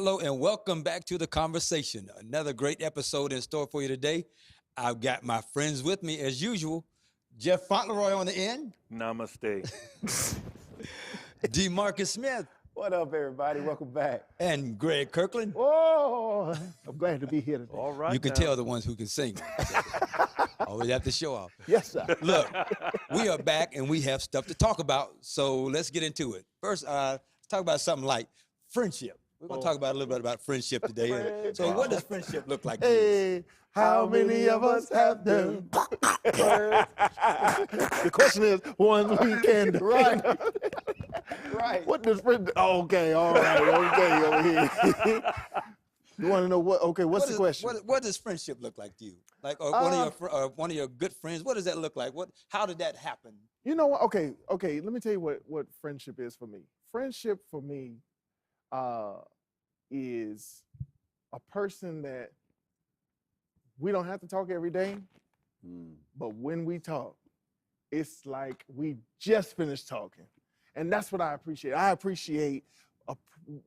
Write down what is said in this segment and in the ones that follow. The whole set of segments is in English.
Hello and welcome back to the conversation. Another great episode in store for you today. I've got my friends with me as usual. Jeff Fauntleroy on the end, Namaste. DeMarcus Smith, What up, everybody? Welcome back. and Greg Kirkland. Oh, I'm glad to be here today. All right. You can now. tell the ones who can sing. Always have to show off. Yes, sir. Look, we are back and we have stuff to talk about, so let's get into it. First, let's talk about something like friendship. We're going to talk about a little bit about friendship today. So what does friendship look like to you? Hey, how many of us have them? The question is, one weekend. Right. Right. What does friend? Oh, okay, all right, okay, over here. You want to know what? Okay, what's the question? What does friendship look like to you? Like one of your good friends. What does that look like? How did that happen? You know what? Okay. Let me tell you what friendship is for me. Friendship for me is a person that we don't have to talk every day, but when we talk, it's like we just finished talking, and that's what I appreciate. I appreciate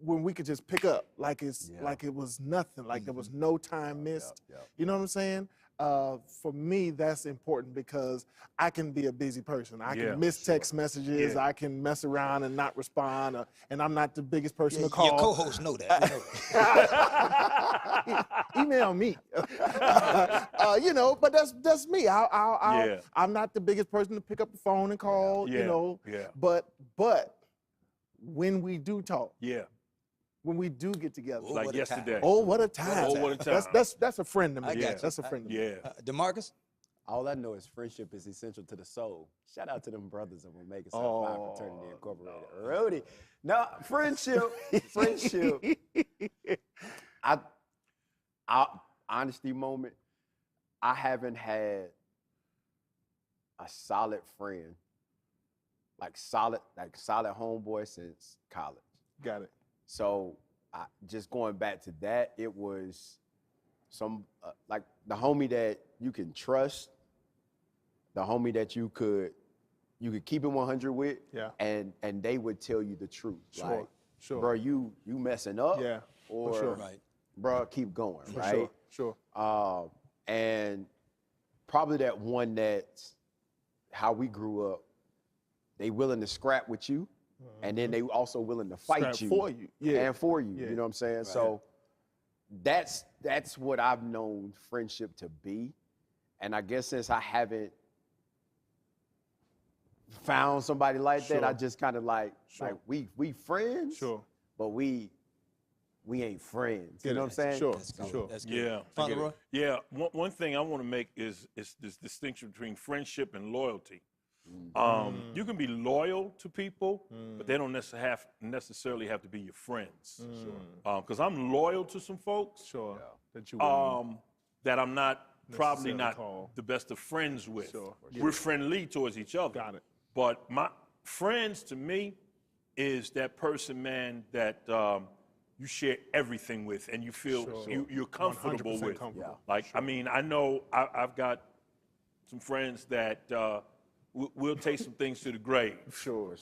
when we could just pick up like like it was nothing, like there was no time missed. You know what I'm saying? For me, that's important because I can be a busy person. I can miss text messages. I can mess around and not respond, and I'm not the biggest person to call. Your co-hosts know that. You know that. Email me. But that's me. I'm not the biggest person to pick up the phone and call. But when we do talk, when we do get together, Like what a time. yesterday. oh, what a time! Oh, what a time. That's a friend to me. I got you. That's a friend to me. Yeah. DeMarcus? All I know is friendship is essential to the soul. Shout out to them brothers of Omega Psi Phi Fraternity Incorporated. Rudy. No, friendship. I honesty moment. I haven't had a solid friend, like solid homeboy since college. Got it. So just going back to that, it was some like the homie that you can trust, the homie that you could keep it 100 with, and they would tell you the truth. Sure. Bro, you messing up, or for sure. Right. bro, keep going, For right? Sure. And probably that one that's how we grew up. They willing to scrap with you, and then they also willing to fight Scrap you for you. Yeah. and for you. Yeah. You know what I'm saying? So that's what I've known friendship to be. And I guess since I haven't found somebody like that, I just kind of like we friends, but we ain't friends. You know what I'm saying? Sure. That's good. Sure. That's good. Yeah. Fauntleroy? Yeah. One thing I want to make is this distinction between friendship and loyalty. You can be loyal to people, but they don't necessarily have to be your friends. Because I'm loyal to some folks Sure. That you that I'm probably necessarily not call. the best of friends with. Sure. We're friendly towards each other. Got it. But my friends to me is that person, man, that you share everything with and you feel you're comfortable 100% with. comfortable. Like, I mean, I know I've got some friends that we'll take some things to the grave. Sure.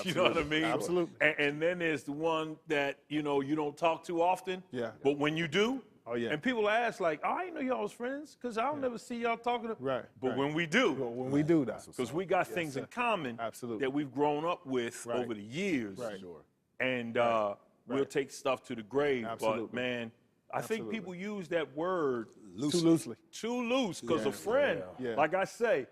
You know what I mean? Absolutely. And then there's the one that, you don't talk to often. Yeah. But when you do, yeah. and people ask like, oh, I didn't know y'all was friends because I don't never see y'all talking. Right. But when we do, When we do that. because we got things in common Absolutely. that we've grown up with Right. over the years. Right. And we'll take stuff to the grave. Absolutely. But man, I think people use that word Too loosely. too loose because a friend, Yeah. like I say,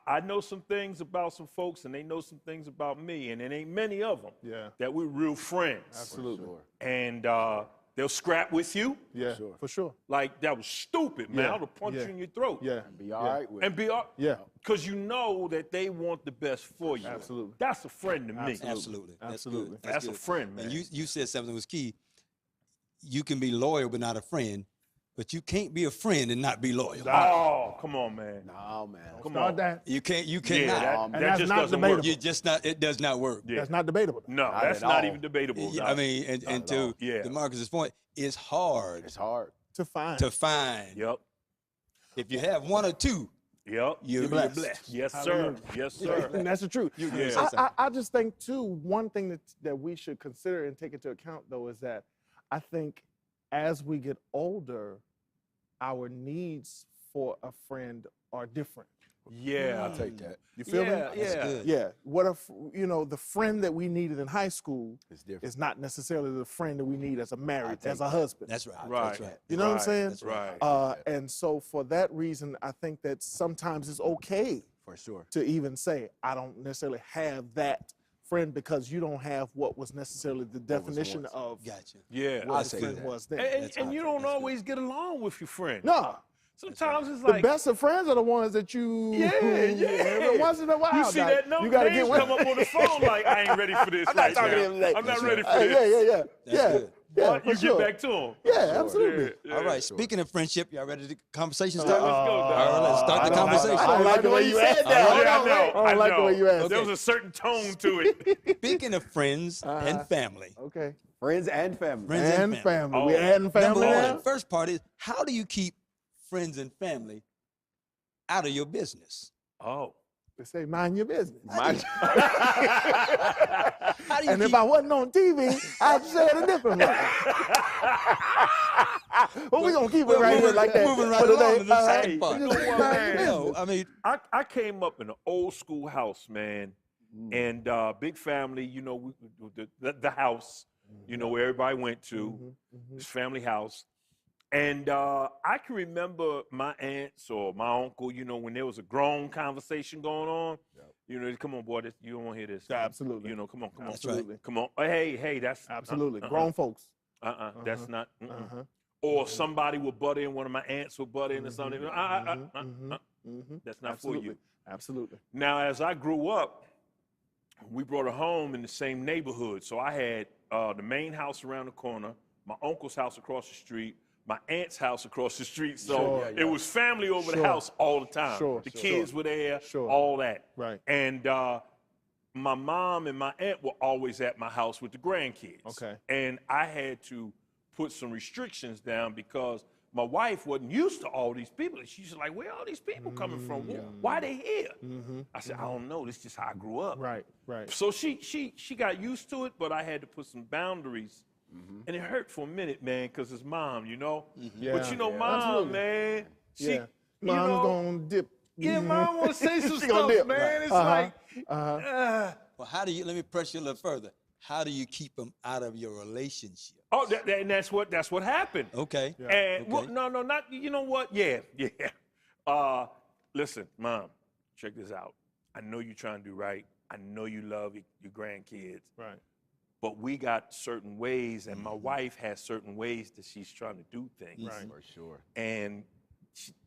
I know some things about some folks and they know some things about me, and it ain't many of them that we're real friends. Absolutely. And they'll scrap with you. Yeah. For sure. Like, that was stupid, man. Yeah. I'll punch Yeah. you in your throat. Yeah. Be all right with And be all, Yeah. because you know that they want the best for you. Absolutely. That's a friend to me. Absolutely. That's Absolutely. good. That's a good. friend, man. And you said something that was key. You can be loyal but not a friend, but you can't be a friend and not be loyal. Oh, come on, man. No, man. Come Start on. that. You cannot. Yeah, And that that's just not doesn't work. debatable. You just not. It does not work. Yeah. That's not debatable. No, Not that's at not all. even debatable. I mean, and to Yeah. DeMarcus's point, it's hard It's hard. To find. to find. Yep. If you have one or two, Yep. you're blessed. Yes, sir. Hallelujah. Yes, sir. And that's the truth. Yeah. I just think too, one thing that we should consider and take into account though is that I think as we get older, our needs for a friend are different. Yeah. I'll take that. You feel me? Yeah, That's yeah. good. Yeah. What if, the friend that we needed in high school It's different. is not necessarily the friend that we need as a married, take as a that. husband. That's right. Right. That's right. You know what I'm Right, saying? That's right. Right. And so for that reason, I think that sometimes it's okay For sure. to even say, I don't necessarily have that friend because you don't have what was necessarily the definition once. of Gotcha. Yeah. what I'll a say friend that. was then. And, That's and right. you don't That's good. always get along with your friend. No, Sometimes it's the like, best of friends are the ones that you, yeah. every once in a while, You see dog, that note, you gotta names get come up on the phone like, I ain't ready for this I'm not right talking to now. him today. I'm not That's ready right. for this. Yeah. That's good. Yeah, But for you sure. get back to him. Yeah, absolutely. Yeah, All right. yeah. Speaking of friendship, y'all ready to conversation Let's start? go, All right, let's start the I don't like- conversation. I don't like the way you said that. Yeah, Hold I on, know. wait. I don't like the way you asked. There was a certain tone to it. Speaking of friends and family. Okay. Friends and family. Friends And family. Oh. We adding family Number one, now? the first part is how do you keep friends and family out of your business? Oh. They say, mind your business. How do you And keep if I wasn't on TV, I'd say it a different way. Well, we're going to keep it We're right here moving- like that. moving right for along today. to the second Hey, part. you know what, Mind man? your No, business. I mean, I came up in an old school house, man, and big family. You know, the house. You know where everybody went to. This family house, and I can remember my aunts or my uncle. You know, when there was a grown conversation going on. You know, come on, boy, you don't want to hear this. Yeah, absolutely. You know, come on, That's right. Absolutely. come on. Hey, that's Absolutely. Grown folks. That's not. Uh-huh. Or somebody would butt in. One of my aunts would butt in or something. That's not for you. Absolutely. Now, as I grew up, we brought a home in the same neighborhood. So I had the main house around the corner, my uncle's house across the street, my aunt's house across the street. So Sure. it was family over the Sure. house all the time. Sure. The kids were there, Sure. all that. Right. And my mom and my aunt were always at my house with the grandkids. Okay. And I had to put some restrictions down because my wife wasn't used to all these people. She's like, where are all these people coming from? Why they here? I said, I don't know. This is just how I grew up. Right. Right. So she got used to it, but I had to put some boundaries. And it hurt for a minute, man, because it's mom, you know? But you know, mom, Absolutely. man, she, Yeah. you Mom's know, going to dip. yeah, mom want to say some She gonna stuff, dip. man. It's Uh-huh. like, well, how do you, let me press you a little further. How do you keep them out of your relationship? oh, and that's what happened. Okay. And well, Okay. no, not you know what? Yeah. Listen, mom, check this out. I know you're trying to do right. I know you love your grandkids. Right. But we got certain ways, and my wife has certain ways that she's trying to do things. Right. For sure. And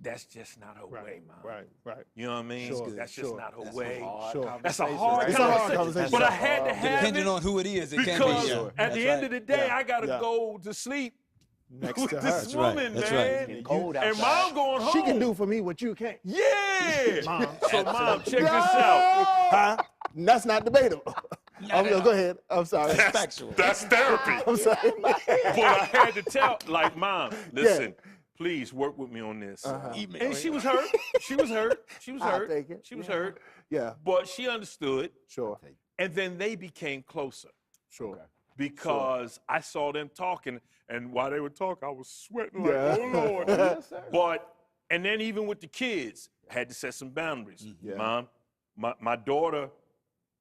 that's just not her way, mom. Right. You know what I mean? Sure, That's just sure. not her That's way. Sure. That's a hard It's a hard conversation. conversation. But I had to have Depending it on who it is, it can because be. Yeah. at That's the end right. of the day, Yeah. I got to Yeah. go to sleep Next with to her. this That's right. woman, That's man. right. It's getting cold And outside. mom going home. She can do for me what you can't. Yeah. Mom. So, mom, check this out. Huh? That's not debatable. Go ahead. I'm sorry. Factual. That's therapy. I'm sorry. But I had to tell, like, mom, listen, please work with me on this. And she was hurt. She was hurt. She was I'll hurt. take it. She was Yeah. hurt. Yeah. But she understood. Sure. And then they became closer Sure. because I saw them talking. And while they were talking, I was sweating like, Yeah. oh, Lord. Yes, sir. But, and then even with the kids, I had to set some boundaries. Yeah. Mom, my daughter,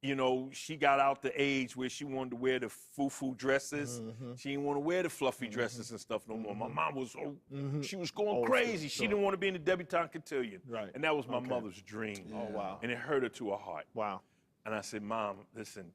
you know, she got out the age where she wanted to wear the foo-foo dresses. She didn't want to wear the fluffy dresses and stuff no more. My mom was, she was going Old crazy. school, She didn't want to be in the debutante cotillion. Right. And that was my mother's dream. Oh, wow. And it hurt her to her heart. Wow. And I said, Mom, listen,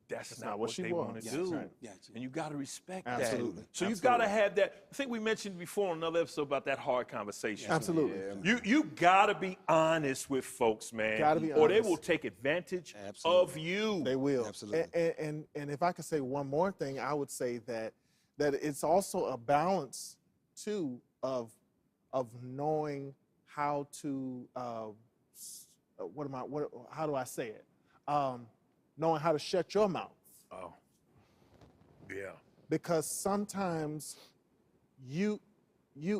that's not what she they want to wants. do. Right. Gotcha. And you got to respect Absolutely. that. So you got to have that. I think we mentioned before on another episode about that hard conversation. Absolutely. You got to be honest with folks, man. Gotta be or they honest. will take advantage Absolutely. of you. They will. Absolutely. And if I could say one more thing, I would say that it's also a balance too of knowing how to how do I say it? Knowing how to shut your mouth. Oh, yeah. Because sometimes you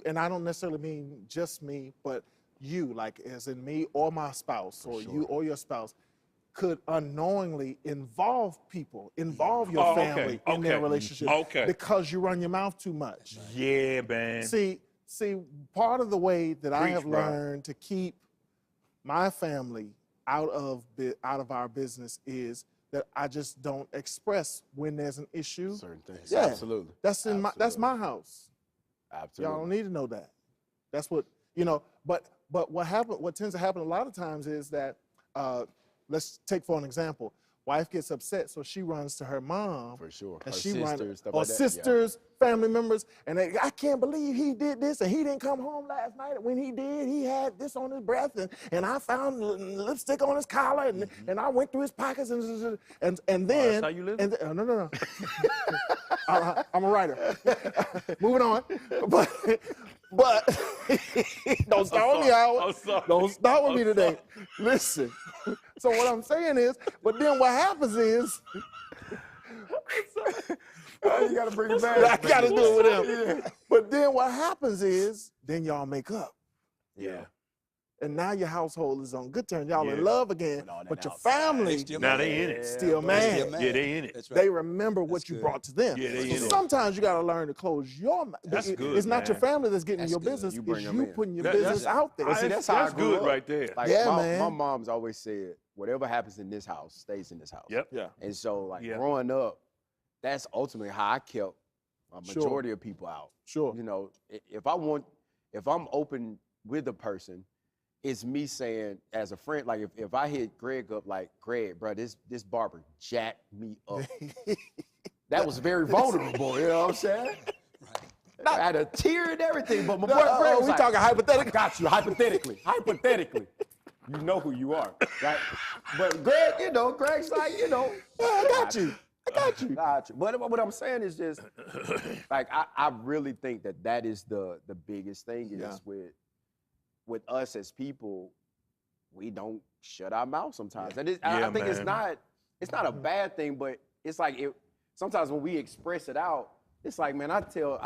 and I don't necessarily mean just me, but you, like as in me or my spouse or you or your spouse, could unknowingly involve people, involve your Oh, okay, family in their okay, relationship okay. because you run your mouth too much. Yeah, man. See, part of the way that I Preach, have bro. learned to keep my family out of our business is that I just don't express when there's an issue. Certain things. Yeah. Absolutely. That's my house. Absolutely. Y'all don't need to know that. That's what, you know, but what tends to happen a lot of times is that, let's take for an example, wife gets upset, so she runs to her mom. For sure. And Her she sisters, stuff or like that. sisters, family members, and I can't believe he did this, and he didn't come home last night. When he did, he had this on his breath, and I found lipstick on his collar, and I went through his pockets, and then that's how you live? no. I'm a writer. Moving on, but don't start with me, Howard. I'm sorry. Don't start with I'm me today. Listen. So what I'm saying is, but then what happens is, You got to bring it back. I got to do it with him. But then what happens is, then y'all make up. Yeah. And now your household is on good terms. Y'all Yeah. in love again. With all that but your outside. family, Still Now mad. they in it. still They mad. still mad. Yeah, they in it. That's they right. remember what That's you good. brought to them. Yeah, they so in it. sometimes you got to learn to close your mouth. That's good, It's not your man. family that's getting That's your good. business. You bring It's them you in. putting your That's- business out there. But see, that's how I grew good up. right there. Like Yeah, my man. mom's always said, whatever happens in this house stays in this house. Yep. Yeah. And so, like Yeah. growing up, that's ultimately how I kept a Sure. majority of people out. Sure. You know, if I'm open with a person, it's me saying as a friend, like if I hit Greg up, like, Greg, bro, this barber jacked me up. That was very vulnerable, you know what I'm saying? I had a tear and everything, but my boy Greg was we like, talking hypothetically. I got you, hypothetically. You know who you are, right? But Greg, Greg's like, Yeah, I got you. Got you. But what I'm saying is just, like, I really think that is the biggest thing is Yeah. with us as people, we don't shut our mouth sometimes. And Yeah, I think it's man. not a bad thing, but it's like sometimes when we express it out, it's like, man, I tell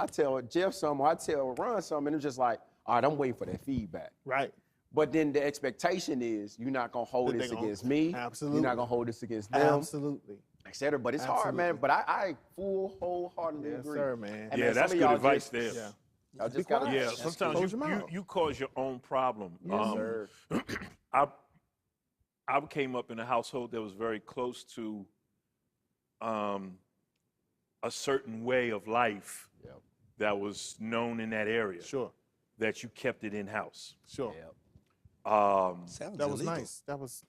Jeff something, or I tell Ron something, and it's just like, all right, I'm waiting for that feedback. Right. But then the expectation is you're not gonna hold That this they gonna- against me. Absolutely. You're not gonna hold this against them, Absolutely. etc. But it's hard, man. Absolutely. But I wholeheartedly Yes, agree. sir, man. And Yeah, man, that's some good of y'all advice just- there. Yeah. Y'all just Be gotta, quiet. Yeah, That's sometimes close your mouth. you cause your own problem. Yes, sir. I came up in a household that was very close to a certain way of life Yep. that was known in that area. Sure. That you kept it in house. Sure. Yep. Sounds That was illegal. nice. That was.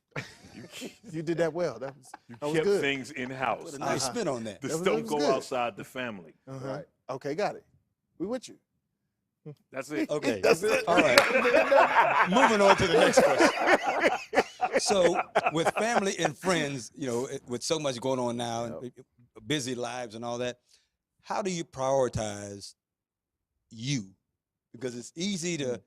You did that well. That was Kept good. things in house. Put a nice spin on that. This That was- don't that was go good. outside the family. Uh-huh. Right. Okay, got it. We with you. That's it. Okay. That's it. All right. Moving on to the next question. So, with family and friends, with so much going on now, and busy lives and all that, how do you prioritize you? Because it's easy to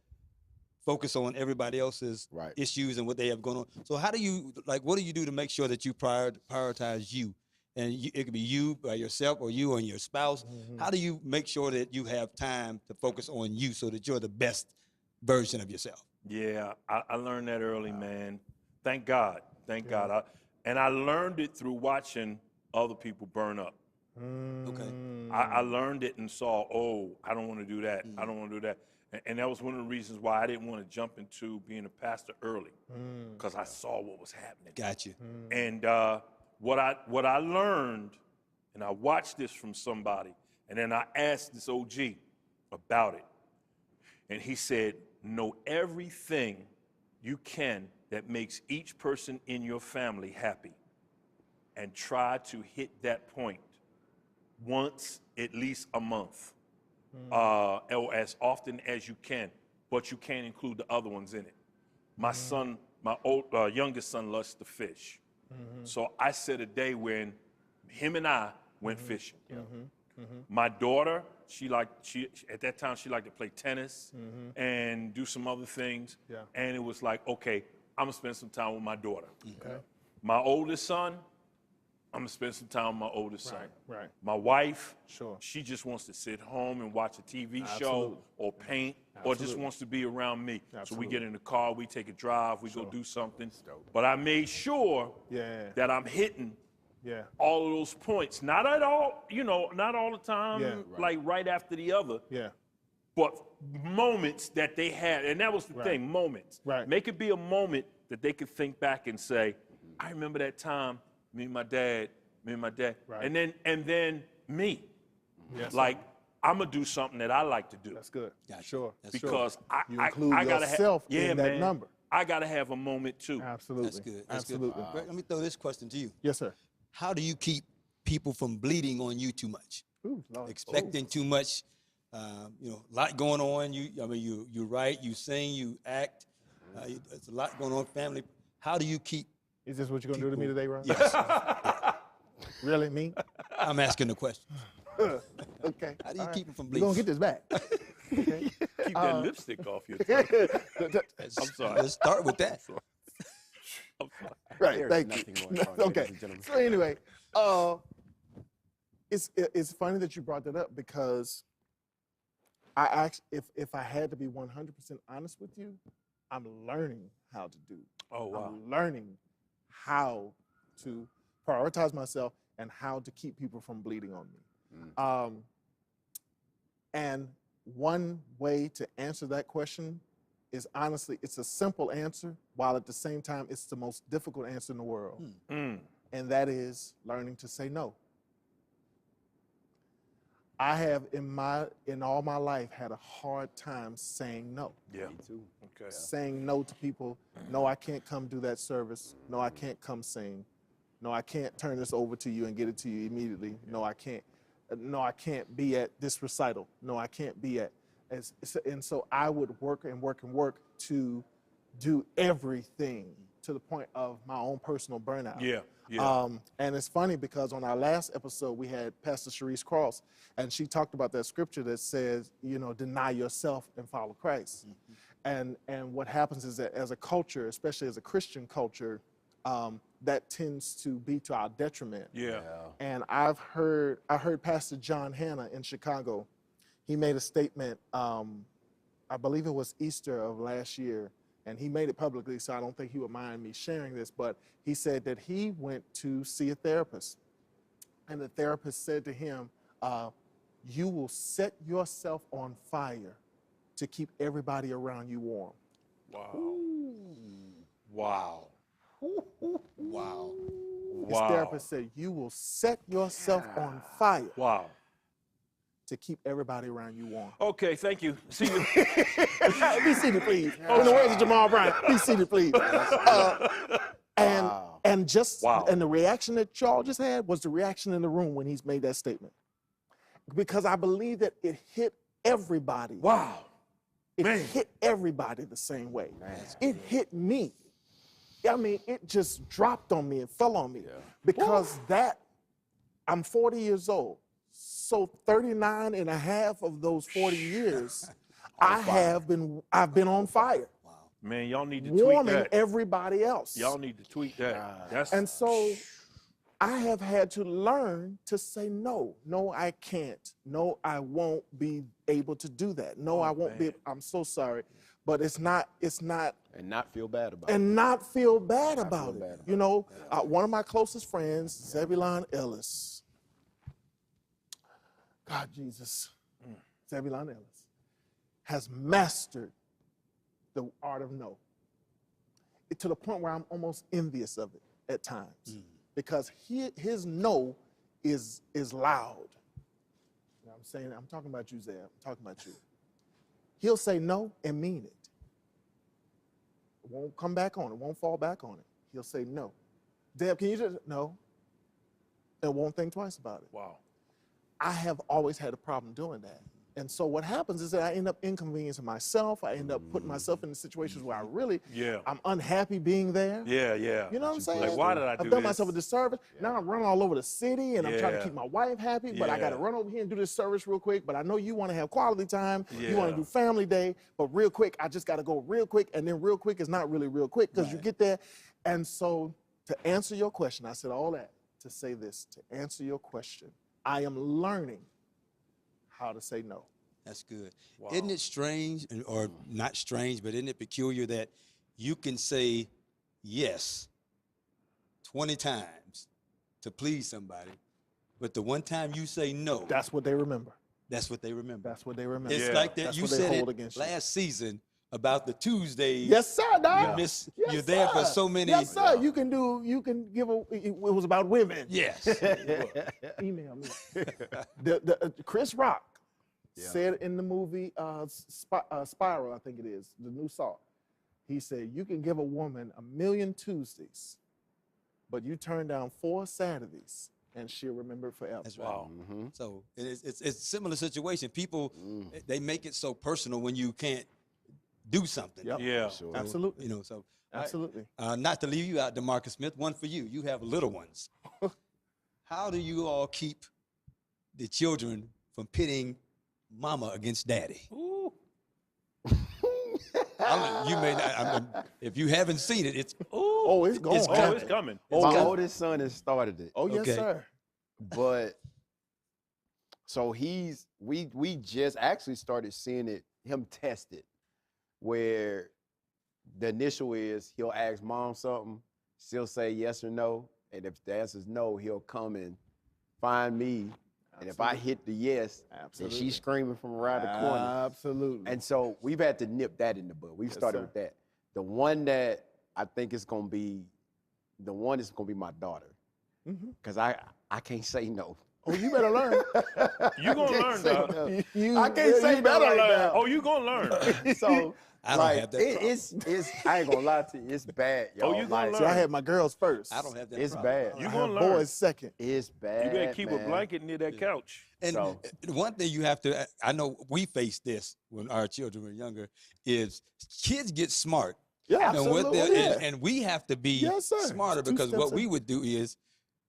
focus on everybody else's Right. issues and what they have going on. So, how do you what do you do to make sure that you prioritize you? And it could be you by yourself or you and your spouse. How do you make sure that you have time to focus on you so that you're the best version of yourself? Yeah, I learned that early, man. Thank God. Thank God. I learned it through watching other people burn up. Okay. I learned it and saw, I don't want to do that. I don't want to do that. And that was one of the reasons why I didn't want to jump into being a pastor early, because I saw what was happening. Got you. And what I learned, and I watched this from somebody, and then I asked this OG about it. And he said, know everything you can that makes each person in your family happy, and try to hit that point once, at least a month, or as often as you can, but you can't include the other ones in it. My son, my youngest son loves to fish. So I set a day when him and I went fishing. My daughter, at that time she liked to play tennis and do some other things. Yeah. And it was like, okay, I'm gonna spend some time with my daughter. Okay. My oldest son, I'm gonna spend some time with my oldest son. Right. My wife, Sure. she just wants to sit home and watch a TV Absolutely. show or paint or just Absolutely. wants to be around me. So we Absolutely. get in the car, we take a drive, we go Sure. do something. But I made sure Yeah. that I'm hitting Yeah. all of those points. Not at all, not all the time, Yeah. like right after the other, Yeah. but moments that they had. And that was the thing, moments. Right. Make it be a moment that they could think back and say, I remember that time, me and my dad. Right. And then me. Yes, Like, I'm gonna do something that I like to do. That's good. Gotcha. Sure. That's Because You I include gotta yourself yeah, in that man, number. I gotta have a moment too. Absolutely. That's good. That's Absolutely. good. Greg, let me throw this question to you. Yes, sir. How do you keep people from bleeding on you too much? Ooh, Lord. Expecting too much, a lot going on. You write, you sing, you act. There's a lot going on, family. How do you keep? Is this what you're gonna do to me today, Ron? Yes, Really, me? I'm asking the question. Okay. How do you all keep them from You're bleeding? gonna get this back. Okay. Keep that lipstick off your tongue. I'm sorry. Let's start with that. I'm sorry. Right. There's Thank nothing you. going on, Okay. ladies and gentlemen. So anyway, it's funny that you brought that up because I actually, if I had to be 100% honest with you, I'm learning how to do. Oh, wow. I'm learning how to prioritize myself and how to keep people from bleeding on me. And one way to answer that question is honestly, it's a simple answer, while at the same time, it's the most difficult answer in the world. Mm. And that is learning to say no. I have in all my life had a hard time saying no. Yeah. Me too. Okay. Saying no to people. No, I can't come do that service. No, I can't come sing. No, I can't turn this over to you and get it to you immediately. No, I can't. No, I can't be at this recital. No, I can't be at. And so I would work and work and work to do everything to the point of my own personal burnout. Yeah. Yeah. And it's funny because on our last episode, we had Pastor Sharice Cross, and she talked about that scripture that says, deny yourself and follow Christ. And what happens is that as a culture, especially as a Christian culture, that tends to be to our detriment. Yeah. And I heard Pastor John Hanna in Chicago. He made a statement, I believe it was Easter of last year, and he made it publicly, so I don't think he would mind me sharing this, but he said that he went to see a therapist, and the therapist said to him, you will set yourself on fire to keep everybody around you warm. Wow. Wow. Wow. His therapist said, you will set yourself on fire Wow. to keep everybody around you warm. Okay, thank you. See you. Be seated, please. In the words of Jamal Bryant, be seated, please. And the reaction that y'all just had was the reaction in the room when he's made that statement. Because I believe that it hit everybody. Wow. It Man. hit everybody the same way. It hit me. I mean, it just dropped on me and fell on me. Because I'm 40 years old. So 39 and a half of those 40 years, I've been on fire. Man, y'all need to tweet Warming that. everybody else. Y'all need to tweet that. That's And so I have had to learn to say no. No, I can't. No, I won't be able to do that. No, I won't be. I'm so sorry. But it's not. And not feel bad about it. And not feel bad about feel it. bad about One of my closest friends, Zebulon Ellis. God, Jesus. Zebulon Ellis has mastered the art of no. To the point where I'm almost envious of it at times. Because his no is loud. You know what I'm talking about you, Zeb. I'm talking about you. He'll say no and mean it. It won't come back on it, won't fall back on it. He'll say no. Deb, can you just, no. And won't think twice about it. wow. I have always had a problem doing that. And so what happens is that I end up inconveniencing myself. I end up putting myself in situations where I'm unhappy being there. Yeah, yeah. You know what I'm saying? Like, why did I do I've done this? myself a disservice. Now I'm running all over the city and I'm trying to Yeah. keep my wife happy, but I got to Yeah. run over here and do this service real quick. But I know you want to have quality time. You want Yeah. to do family day, but real quick, I just got to go real quick. And then real quick is not really real quick because you get there. And so to answer your question, I said all that to say this, to answer your question. I am learning how to say no. That's good. Isn't it strange, or not strange, but isn't it peculiar that you can say yes 20 times to please somebody, but the one time you say no, That's what they remember. that's what they remember. That's what they remember. It's Yeah. like that. That's You what they said hold it against you. last season about the Tuesdays. Yes, sir, dog. You miss, Yes, you're there for sir. so many. Yes, sir. You can give it was about women. Yes. Email me. Chris Rock said in the movie Spiral, I think it is, the new Saw. He said, you can give a woman 1,000,000 Tuesdays, but you turn down 4 Saturdays and she'll remember it forever. That's right. Wow. So it's a similar situation. People, they make it so personal when you can't do something. Yep. Yeah. Sure. Absolutely. You know, so Absolutely. not to leave you out, DeMarcus Smith, one for you. You have little ones. How do you all keep the children from pitting mama against daddy? Ooh. You may not, if you haven't seen it, it's Oh, it's going. It's Oh, coming. it's coming. My coming. oldest son has started it. Oh, yes, Okay. sir. But so we just actually started seeing him test it, where the initial is he'll ask mom something, she'll say yes or no, and if the answer is no, he'll come and find me, and if I hit the yes, then Absolutely. she's screaming from around the corner. Absolutely. And so we've had to nip that in the bud. We've started sir. with that. The one that I think is gonna be my daughter, because I can't say no. Oh, you better learn. You gonna learn, dog. I can't say you no better right learn. now. Oh, you gonna learn. So I don't like, have that it's I ain't gonna lie to you, it's bad, y'all. you gonna Like, See, I had my girls first. I don't have that It's problem. bad. You I gonna had learn. boys second. It's bad. You better keep a man. blanket near that couch. And So- one thing you have to, I know we faced this when our children were younger, is kids get smart. Yeah, And, what absolutely. they're- Yeah. and we have to be Yes, sir. smarter, Two because steps what we in. would do is,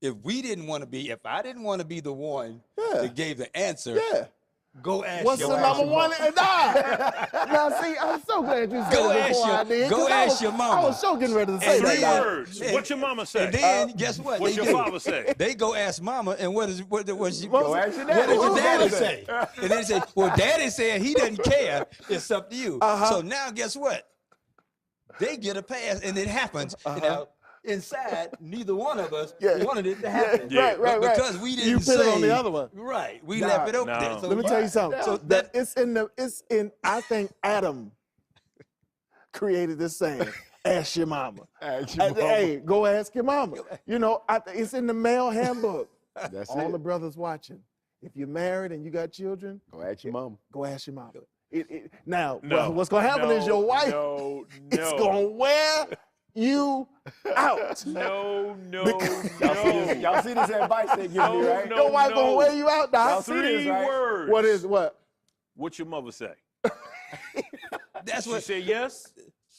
if I didn't want to be the one Yeah. that gave the answer, Yeah. go ask What's your the mama. number one? Now, see, I'm so glad you said Go it ask before your- I did. go 'cause I ask was- your I mama. was so getting ready to say And that. Three then- words. and- What your mama say? And then guess what? What's They your do. father say? They go ask mama, and what she? Go ask your What daddy. did your What daddy was say? And they say, well, daddy said he doesn't care. It's up to you. So now guess what? They get a pass, and it happens. Now, inside, neither one of us Yeah. wanted it to happen. Yeah. Right. But because we didn't You put say, it on the other one. Right. We Nah, left it open. no. there. So Let me tell you something. So that it's in. I think created this saying. Ask your mama. Ask your mama. Hey, go ask your mama. You know, it's in the male handbook. That's All it. the brothers watching. If you're married and you got children, Go ask your mom. go ask your mama. Now, No. what's gonna happen is your wife No, is gonna wear you out. No, Y'all see this advice they give me, right? No, Your wife gonna wear you out, Y'all Doc. see this, 3 right? words. What is what? What your mother say? that's She what. said yes.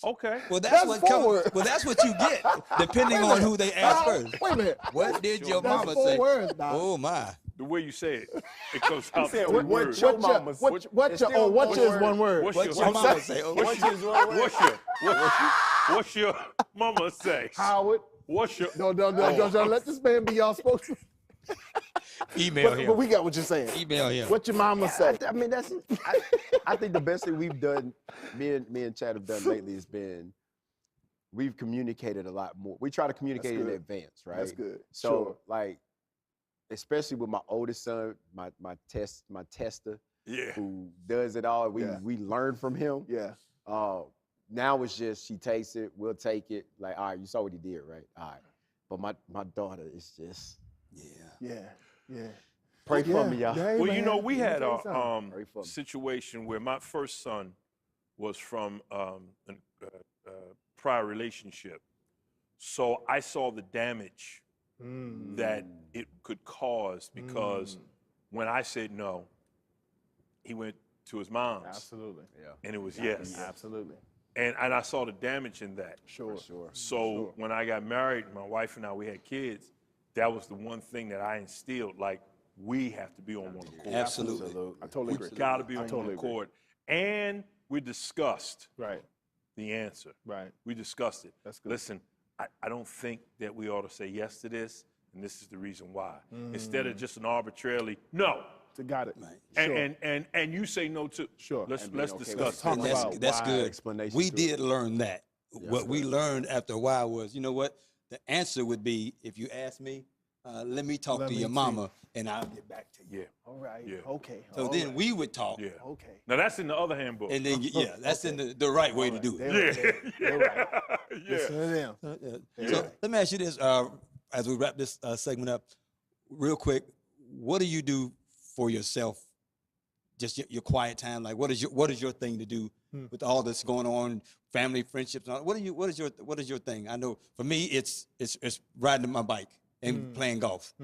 Okay. Well, That's what comes. forward. Well, that's what you get, depending on who they ask first. Wait a minute. What did your That's mama 4 say? words, Doc. Oh my. The way you say it comes out. said, 3 what words. your mama say? What is one word? What's What your your mama mama say? Oh, What's your mama say? Howard. What's your Don't let this man be y'all spokesman. email But him. we got what you're saying. Email him. What your mama say? I mean, I think the best thing we've done, me and Chad have done lately, has been we've communicated a lot more. We try to communicate in good. advance, right? That's good. So Sure. like, especially with my oldest son, my tester, Yeah. who does it all. We learn from him. Yeah. Now it's just she takes it, we'll take it. Like, all right, you saw what he did, right? All right. But my daughter is just Yeah. pray for me, y'all. Yeah, Well, you man. know, we Let me had tell you something. a Pray for me. situation where my first son was from a prior relationship. So I saw the damage that it could cause because when I said no, he went to his mom's Absolutely. and it was yes. Absolutely. And I saw the damage in that. Sure. So when I got married, my wife and I, we had kids, that was the one thing that I instilled, like, we have to be on one accord. Absolutely. I totally agree. We got to be on totally one agree. accord. And we discussed Right. the answer. Right. We discussed it. That's good. Listen, I don't think that we ought to say yes to this. and this is the reason why. Instead of just an arbitrarily, no. Got it. Right. And you say no too. Sure. Let's And being okay with discuss talk that. And that's, about that's why good. explanation We to did it. learn that. What we learned after a while was, you know what? The answer would be, if you ask me, let me talk Let to me your see. mama, and I'll get back to you. Yeah, All right. Yeah. Okay. So all then right. we would talk, yeah. Okay. Now that's in the other handbook. and then that's in the right way to do it. They're right. Yeah. Listen to them. So let me ask you this, as we wrap this segment up, real quick. What do you do for yourself? Just your quiet time. Like, what is your thing to do with all this going on, family, friendships? And all, what is your thing? I know for me, it's riding my bike and playing golf.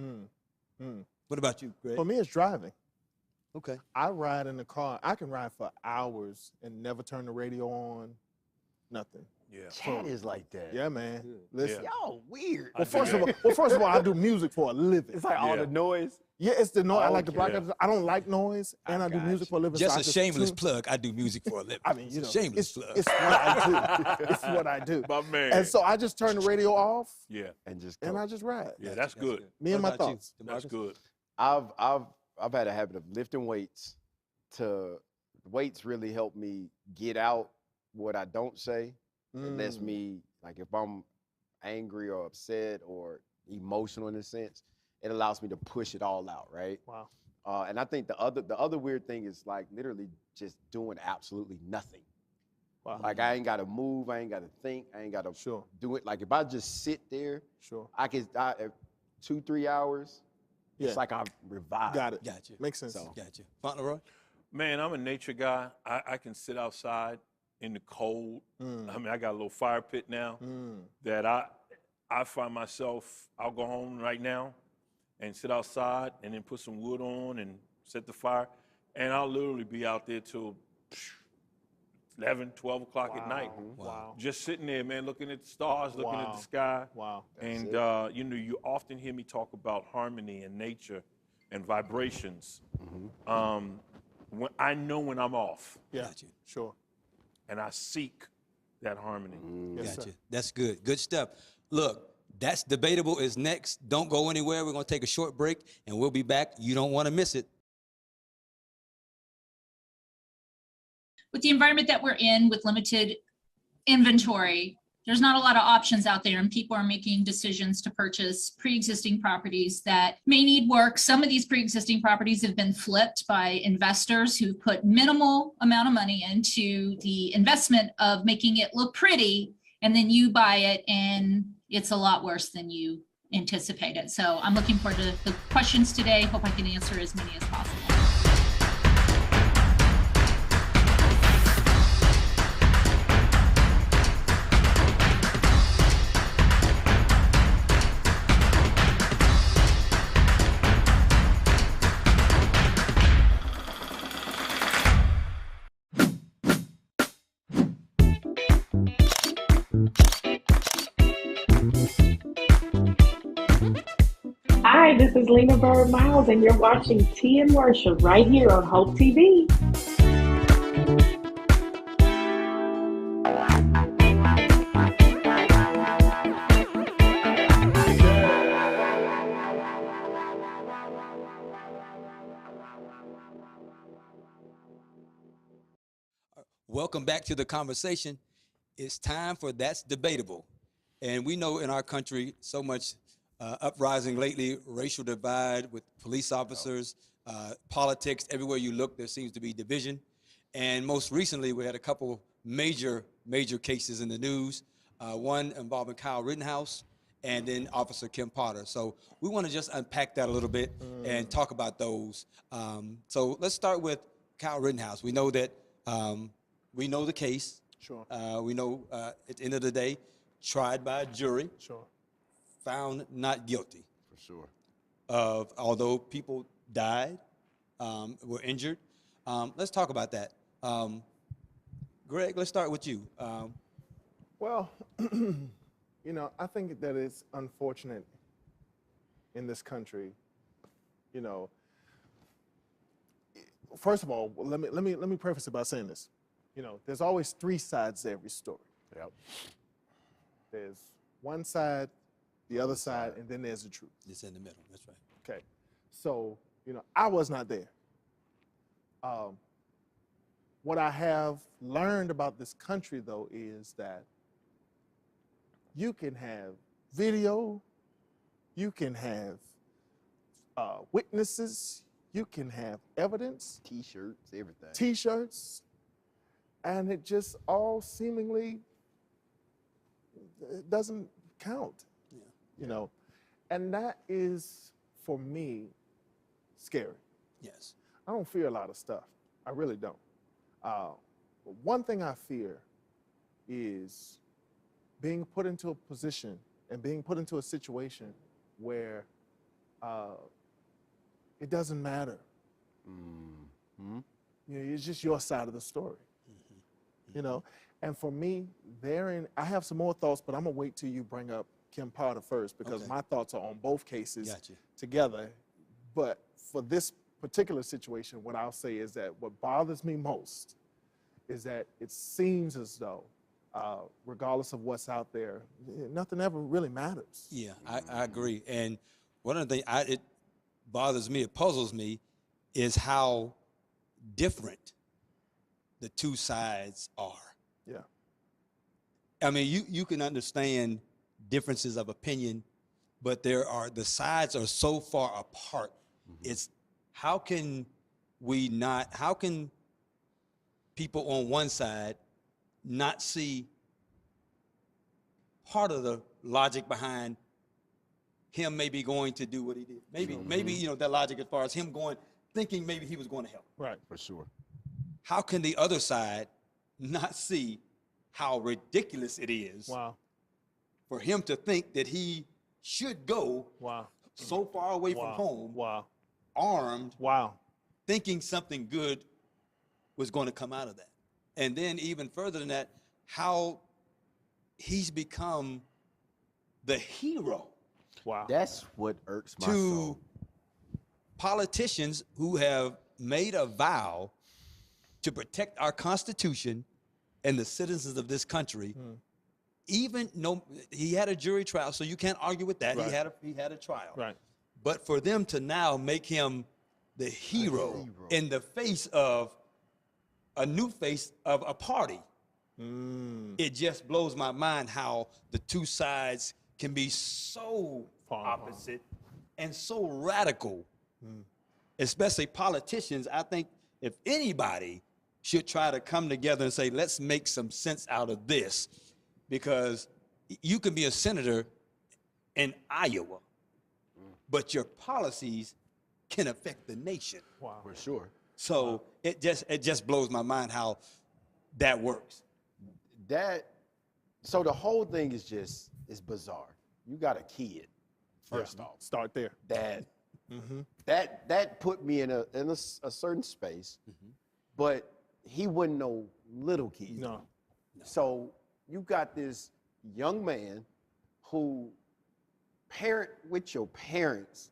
What about you, Greg? For me, it's driving. Okay. I ride in the car. I can ride for hours and never turn the radio on. Nothing. Yeah. Chad is like that. Yeah, man. Listen. Y'all weird. I Well, do first of all, I do music for a living. It's like all Yeah. the noise. Yeah, it's the noise. I like to block Yeah. out. I don't like noise, and I do got music for a living. Just so a I shameless tune- plug. I do music for a living. I mean, you know, It's a shameless plug. it's what I do. It's what I do. My man. And so I just turn the radio off Yeah. And just and go. I just ride. Yeah, that's good. Me and What my about you, thoughts. That's DeMarcus? good. I've had a habit of lifting weights. Weights really help me get out what I don't say. It lets me, like, if I'm angry or upset or emotional in a sense, it allows me to push it all out, right? Wow. And I think the other weird thing is like literally just doing absolutely nothing. Wow. Like I ain't got to move, I ain't got to think, I ain't got to Sure. do it. Like if I just sit there, Sure. I can 2-3 hours. Yeah. It's like I revived. Got it. Gotcha. Makes sense. So- Gotcha. Fauntleroy? Man, I'm a nature guy. I can sit outside in the cold. Mm. I mean, I got a little fire pit now that I find myself, I'll go home right now and sit outside and then put some wood on and set the fire. And I'll literally be out there till 11, 12 o'clock at night. Wow. Just sitting there, man, looking at the stars, looking at Wow. the sky. Wow. And, you know, you often hear me talk about harmony and nature and vibrations. When I know when I'm off, Yeah. Gotcha. Sure. and I seek that harmony. Yes, Gotcha. sir. That's good. Good stuff. Look, That's Debatable is next. Don't go anywhere. We're going to take a short break, and we'll be back. You don't want to miss it. With the environment that we're in with limited inventory, there's not a lot of options out there, and people are making decisions to purchase pre-existing properties that may need work. Some of these pre-existing properties have been flipped by investors who put minimal amount of money into the investment of making it look pretty, and then you buy it and it's a lot worse than you anticipated. So I'm looking forward to the questions today. Hope I can answer as many as possible. Hi, this is Lena Bird Miles, and you're watching Tea and Worship right here on Hope TV. Welcome back to the conversation. It's time for That's Debatable. And we know in our country so much uprising lately, racial divide with police officers, politics. Everywhere you look, there seems to be division. And most recently, we had a couple major cases in the news, one involving Kyle Rittenhouse and then Officer Kim Potter. So we want to just unpack that a little bit and talk about those. So let's start with Kyle Rittenhouse. We know that we know the case. Sure. We know at the end of the day, tried by a jury, Sure. found not guilty For sure. of, although people died, were injured. Let's talk about that. Greg, let's start with you. Well, you know, I think that it's unfortunate in this country. You know, first of all, let me preface it by saying this. You know, there's always three sides to every story. Yep. There's one side the other side, and then there's the truth. It's in the middle. That's right. Okay. So, I was not there. What I have learned about this country, though, is that you can have video, you can have witnesses, you can have evidence, T-shirts, everything. T-shirts, and it just all seemingly it doesn't count. Yeah. And that is, for me, scary. Yes. I don't fear a lot of stuff. I really don't. But one thing I fear is being put into a position and being put into a situation where it doesn't matter. Mm-hmm. It's just your side of the story. Mm-hmm. And for me, I have some more thoughts, but I'm gonna wait till you bring up Kim Potter first because Okay. my thoughts are on both cases Gotcha. together. But for this particular situation, what I'll say is that what bothers me most is that it seems as though, regardless of what's out there, nothing ever really matters. Yeah, I agree. And one of the things it bothers me, it puzzles me, is how different the two sides are. Yeah. I mean, you can understand differences of opinion, but the sides are so far apart. It's how can people on one side not see part of the logic behind him maybe going to do what he did? Maybe that logic as far as him thinking maybe he was going to help. Right. For sure. How can the other side not see how ridiculous it is Wow. for him to think that he should go Wow. so far away from home, Wow. armed, Wow. thinking something good was going to come out of that? And then even further than that, how he's become the hero Wow. That's what irks my to soul. politicians who have made a vow to protect our Constitution and the citizens of this country. Even he had a jury trial, so you can't argue with that. Right. He had a trial. Right. But for them to now make him the hero in the face of a new face of a party, it just blows my mind how the two sides can be so opposite and so radical. Especially politicians. I think if anybody should try to come together and say, let's make some sense out of this, because you can be a senator in Iowa, but your policies can affect the nation. Wow. For sure. So it just blows my mind how that works. So the whole thing is bizarre. You got a kid, first off. Start there. That put me in a certain space, but he wasn't no little kid. No. So you got this young man who parent with your parents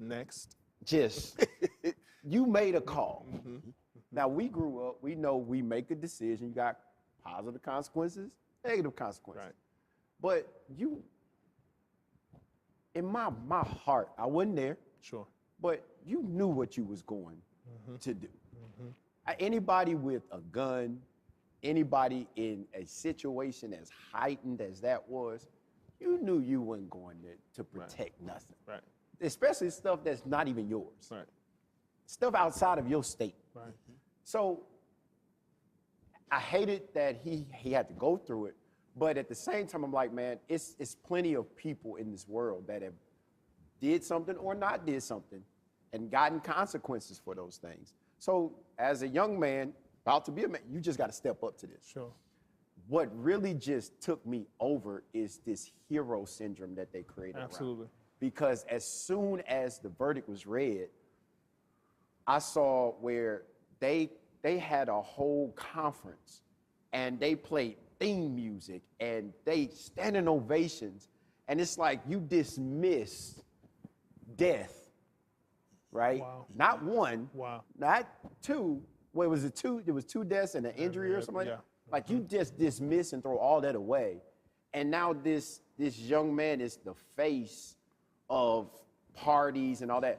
Next. just you made a call. Now we grew up, we know we make a decision, you got positive consequences, negative consequences. Right. But you in my heart, I wasn't there, Sure. but you knew what you was going to do. Anybody with a gun, anybody in a situation as heightened as that was, you knew you wasn't going to protect nothing. Right. Especially stuff that's not even yours. Right. Stuff outside of your state. Right. So I hated that he had to go through it, but at the same time, I'm like, man, it's plenty of people in this world that have did something or not did something and gotten consequences for those things. So as a young man, about to be a man, you just got to step up to this. Sure. What really just took me over is this hero syndrome that they created around. Absolutely. Because as soon as the verdict was read, I saw where they had a whole conference and they played theme music and they standing ovations. And it's like you dismissed death, right? Wow. Not one, Wow. not two. Well, was it two? There was two deaths and an injury or something like that. Like you just dismiss and throw all that away. And now this young man is the face of parties and all that.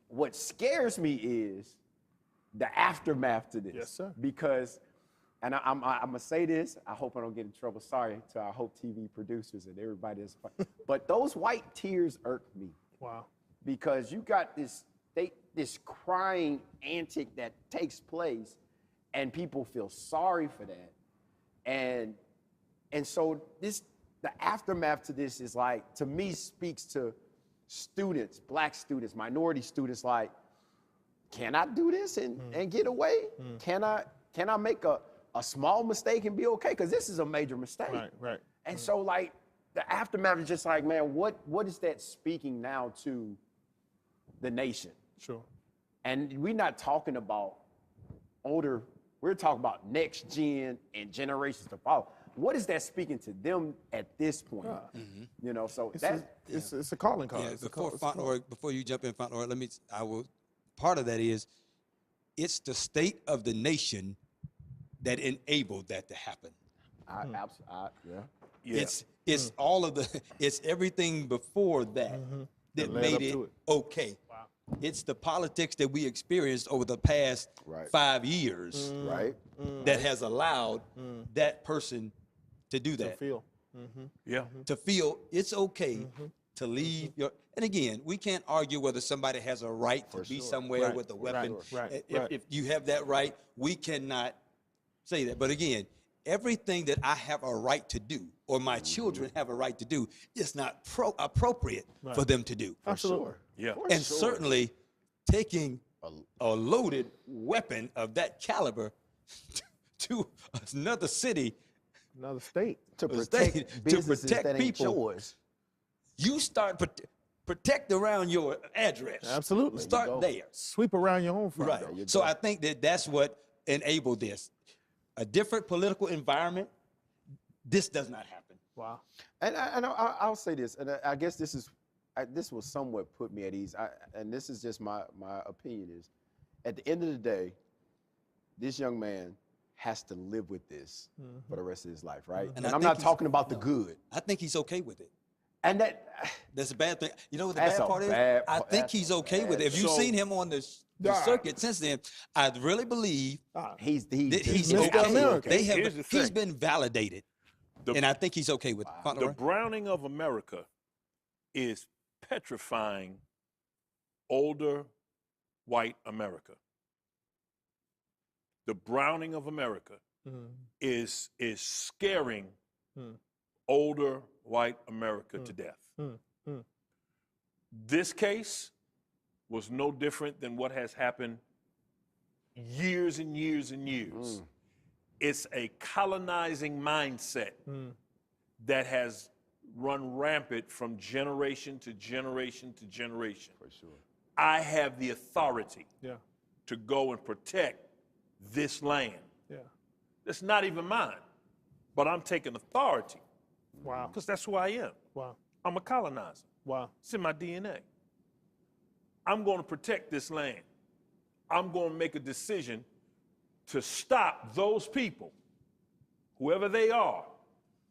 What scares me is the aftermath to this. Yes, sir. Because, and I'm gonna say this, I hope I don't get in trouble. Sorry to our Hope TV producers and everybody that's, but those white tears irk me. Wow. Because you got this crying antic that takes place, and people feel sorry for that, and so the aftermath to this is like, to me, speaks to students, black students, minority students, like, can I do this and get away? Can I make a small mistake and be okay? Because this is a major mistake. Right. And so, like, the aftermath is just like, man, what is that speaking now to the nation? Sure. And we're not talking about older, we're talking about next gen and generations to follow. What is that speaking to them at this point? You know, so It's a calling card. Yeah, It's a call- it's a call. before you jump in, Fauntleroy, part of that is, it's the state of the nation that enabled that to happen. Yeah. It's all of it's everything before that that led made up it to it. okay. Wow. It's the politics that we experienced over the past 5 years right? that has allowed that person to do To that. feel. Yeah. To feel it's okay to leave your, and again, we can't argue whether somebody has a right to be somewhere Right, with a weapon. right, If you have that right, we cannot say that. But again, everything that I have a right to do, or my children have a right to do, is not appropriate for them to do. Absolutely. Yeah. And certainly taking a loaded weapon of that caliber to another city, Another state. To a protect state, to businesses protect that ain't people, yours. you start protect around your address. Absolutely. Start there. Sweep around your own front. Right. door. So I think that's what enabled this. A different political environment, this does not happen. Wow. And I'll say this, and I guess this will somewhat put me at ease. And this is just my opinion is, at the end of the day, this young man has to live with this for the rest of his life, right? And And I I'm think not he's- talking about the good. I think he's okay with it. And That's a bad thing. You know what the That's bad a part is? bad I part. think That's he's a okay with it. bad- If you've So- seen him on the circuit since then, I really believe he's that he's Mr. okay. America. Here's the He's thing. been validated, and I think he's okay with it. The Fauntleroy? browning of America is petrifying older white America. The browning of America is scaring older white America to death. This case was no different than what has happened years and years and years. It's a colonizing mindset that has run rampant from generation to generation to generation. For sure. I have the authority Yeah. to go and protect this land. Yeah. It's not even mine, but I'm taking authority Wow. because that's who I am. Wow. I'm a colonizer. Wow. It's in my DNA. I'm going to protect this land. I'm going to make a decision to stop those people, whoever they are,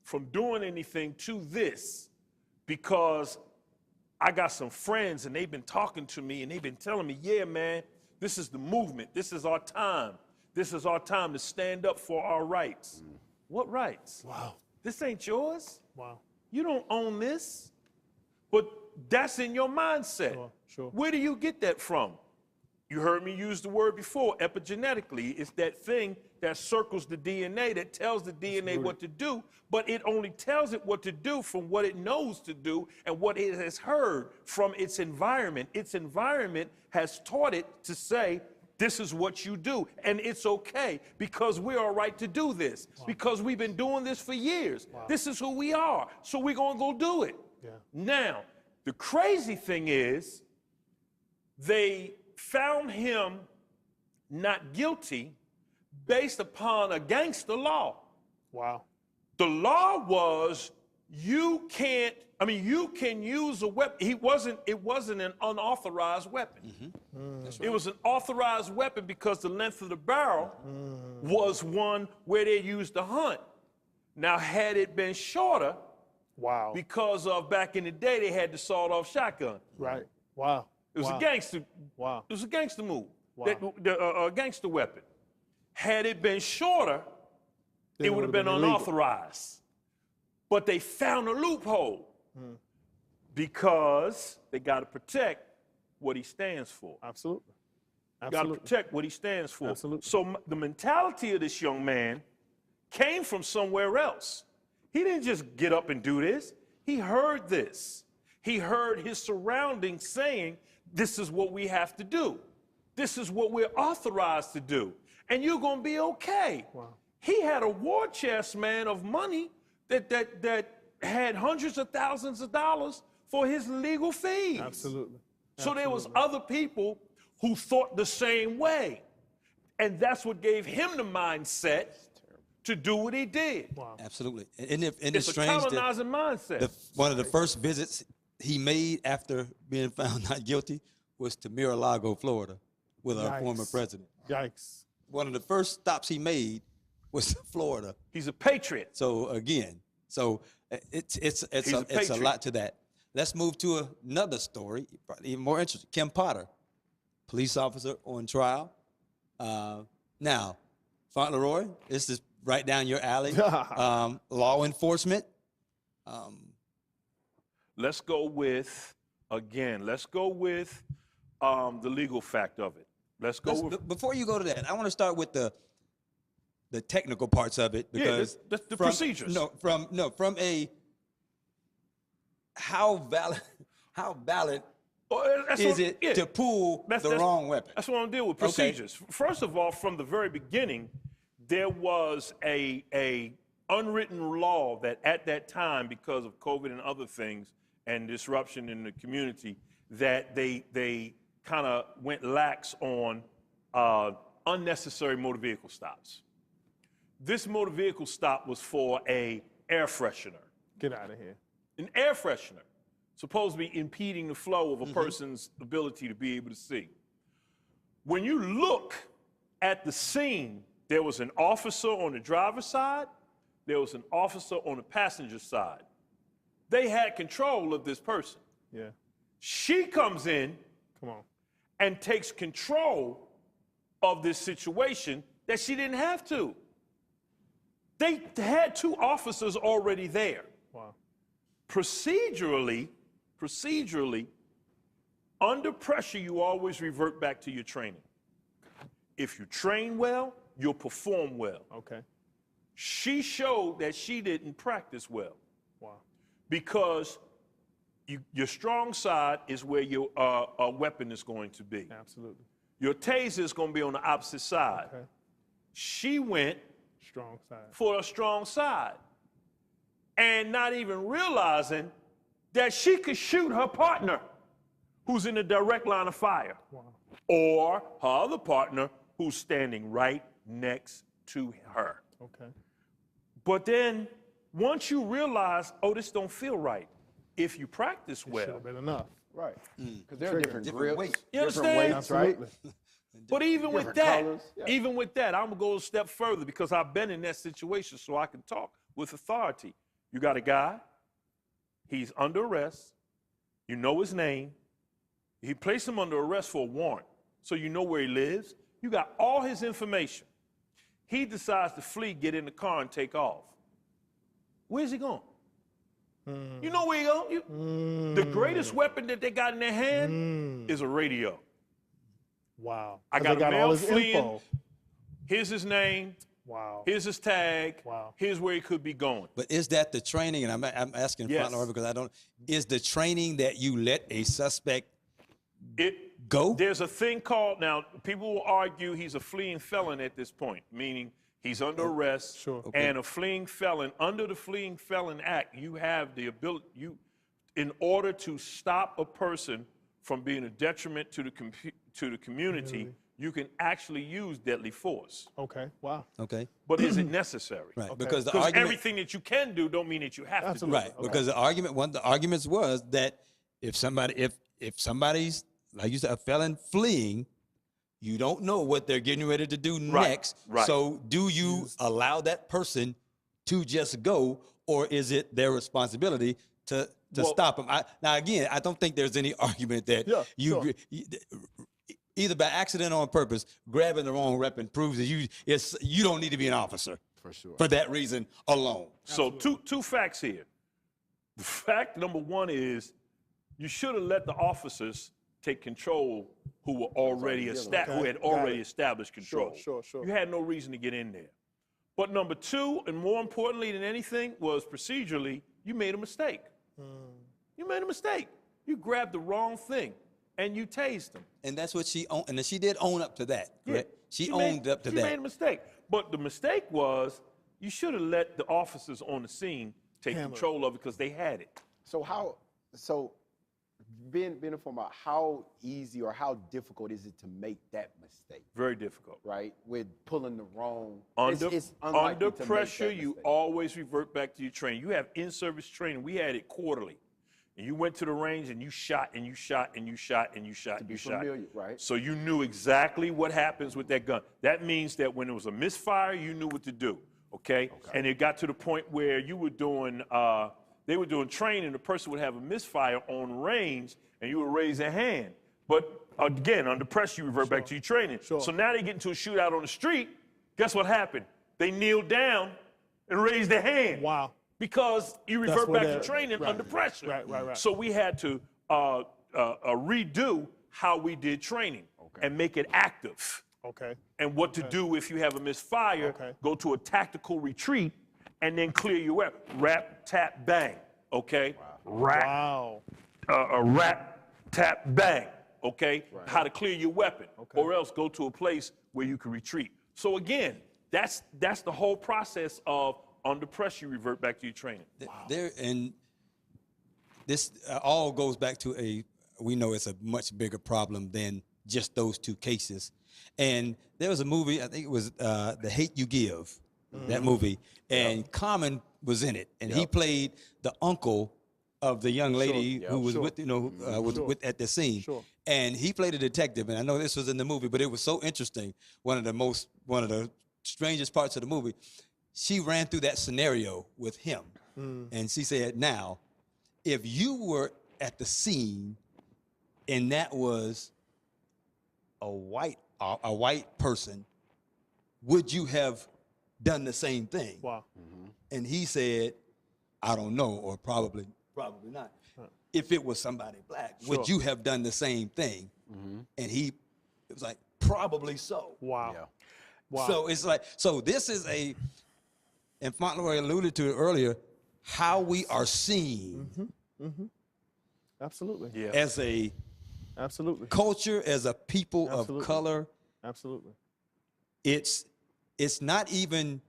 from doing anything to this, because I got some friends and they've been talking to me and they've been telling me, yeah, man, this is the movement. This is our time. This is our time to stand up for our rights. What rights? Wow. This ain't yours. Wow. You don't own this. But that's in your mindset. Sure. Where do you get that from? You heard me use the word before, epigenetically. It's that thing that circles the DNA, that tells the DNA what to do, but it only tells it what to do from what it knows to do and what it has heard from its environment. Its environment has taught it to say, this is what you do, and it's okay because we're all right to do this, because we've been doing this for years. This is who we are, so we're gonna go do it. Yeah. Now, the crazy thing is, they found him not guilty based upon a gangster law. Wow. The law was you can use a weapon. It wasn't an unauthorized weapon. It was an authorized weapon because the length of the barrel was one where they used to hunt. Now, had it been shorter, Wow. because of back in the day they had the sawed-off shotgun. Right. Wow. It was Wow. a gangster. Wow. It was a gangster move. Wow. A gangster weapon. Had it been shorter, Then it would have been illegal. unauthorized. But they found a loophole because they got to protect what he stands for. Absolutely. Got to Absolutely. protect what he stands for. Absolutely. So the mentality of this young man came from somewhere else. He didn't just get up and do this. He heard this. He heard his surroundings saying, this is what we have to do. This is what we're authorized to do. And you're going to be okay. Wow. He had a war chest, man, of money that had hundreds of thousands of dollars for his legal fees. Absolutely. So there was other people who thought the same way. And that's what gave him the mindset to do what he did. Wow. Absolutely. And it's It's a strange that colonizing mindset. one of the first visits he made after being found not guilty was to Mar-a-Lago, Florida, with our former Yikes. president. Yikes. One of the first stops he made was Florida. He's a patriot. So again, it's a patriot. lot to that. Let's move to another story, probably even more interesting. Kim Potter, police officer on trial. Now, Fauntleroy, this is right down your alley. Law enforcement. Let's go with the legal fact of it. Let's go with Before you go to that, I want to start with the technical parts of it because the from- procedures. From a how valid That's is what- it yeah. to pull That's- the that's- wrong weapon? That's what I'm dealing with. Okay. Procedures. First of all, from the very beginning, there was a unwritten law that at that time, because of COVID and other things and disruption in the community, that they kind of went lax on unnecessary motor vehicle stops. This motor vehicle stop was for a air freshener. Get out of here. An air freshener, supposed to be impeding the flow of a person's ability to be able to see. When you look at the scene, there was an officer on the driver's side, there was an officer on the passenger side. They had control of this person. Yeah. She comes in Come on. and takes control of this situation that she didn't have to. They had two officers already there. Wow. Procedurally, under pressure, you always revert back to your training. If you train well, you'll perform well. Okay. She showed that she didn't practice well Wow. because your strong side is where your weapon is going to be. Absolutely. Your taser is going to be on the opposite side. Okay. She went Strong side. for a strong side and not even realizing that she could shoot her partner who's in the direct line of fire Wow. or her other partner who's standing right next to her. Okay. But then once you realize, oh, this don't feel right, if you practice Should well, have been enough. Right. Because there are different Different grips, weight. You different understand? weights, right? Absolutely. but even with different that, colors, yeah. even with that, I'm gonna go a step further because I've been in that situation so I can talk with authority. You got a guy, he's under arrest, you know his name, he placed him under arrest for a warrant, so you know where he lives, you got all his information. He decides to flee, get in the car, and take off. Where's he going? You know where he going? The greatest weapon that they got in their hand is a radio. Wow. I 'Cause got they a male all his fleeing. info. Here's his name. Wow. Here's his tag. Wow. Here's where he could be going. But is that the training? And I'm asking Yes. Fauntleroy because I don't. Is the training that you let a suspect go? There's a thing called, now, people will argue he's a fleeing felon at this point, meaning he's under arrest. Sure. And a fleeing felon, under the Fleeing Felon Act, you have the ability, in order to stop a person from being a detriment to the community, you can actually use deadly force. Okay. Wow. Okay. But is it necessary? Right. Because the Because argument. everything that you can do don't mean that you have to do. Absolutely. Right, because the argument, one of the arguments was that if somebody's, like you said, a felon fleeing, you don't know what they're getting ready to do Right, next. right. So do you allow that person to just go, or is it their responsibility to Well- stop them? Now, again, I don't think there's any argument that Yeah, you sure. either by accident or on purpose, grabbing the wrong weapon proves that you don't need to be an officer For sure. for that reason alone. So two facts here. Fact number one is you should have let the officers take control who were already who had already established control. Sure. You had no reason to get in there. But number two, and more importantly than anything, was procedurally, you made a mistake. You made a mistake. You grabbed the wrong thing and you tased them. And that's what she owned, and she did own up to that, correct? She made- owned up to she that. made a mistake. But the mistake was you should have let the officers on the scene take Handle it. control of it because they had it. So being informed about how easy or how difficult is it to make that mistake, Very difficult. right? With pulling the wrong. Under, it's unlikely under to make pressure, that you mistake. always revert back to your training. You have in-service training. We had it quarterly. And you went to the range and you shot and you shot and you shot and you shot and you shot. familiar, right. So you knew exactly what happens with that gun. That means that when it was a misfire, you knew what to do, okay? And it got to the point where you were doing, they were doing training, the person would have a misfire on range and you would raise a hand. But again, under pressure, you revert back to your training. Sure. So now they get into a shootout on the street. Guess what happened? They kneeled down and raised their hand. Wow. Because you revert where back to that- training right. under pressure. Right. So we had to redo how we did training and make it active. Okay. And what to do if you have a misfire, Okay. go to a tactical retreat and then clear your weapon. Rap, tap, bang, okay? Rap, Wow. rap, tap, bang, okay? How to clear your weapon, or else go to a place where you can retreat. So again, that's the whole process of under pressure, you revert back to your training. There, and this all goes back to we know it's a much bigger problem than just those two cases. And there was a movie, I think it was The Hate U Give, that movie, and Common was in it, and he played the uncle of the young lady who was with, with at the scene. Sure. And he played a detective, and I know this was in the movie, but it was so interesting. One of the strangest parts of the movie, she ran through that scenario with him. And she said, now, if you were at the scene and that was a white person, would you have done the same thing? Wow. And he said, I don't know, or probably not. If it was somebody black, would Sure. you have done the same thing? And it was like, probably so. Wow. Yeah. Wow. So it's like, so this is and Fauntleroy alluded to it earlier, how we are seen Absolutely. Yeah. as a Absolutely. culture, as a people Absolutely. of color. Absolutely. It's not even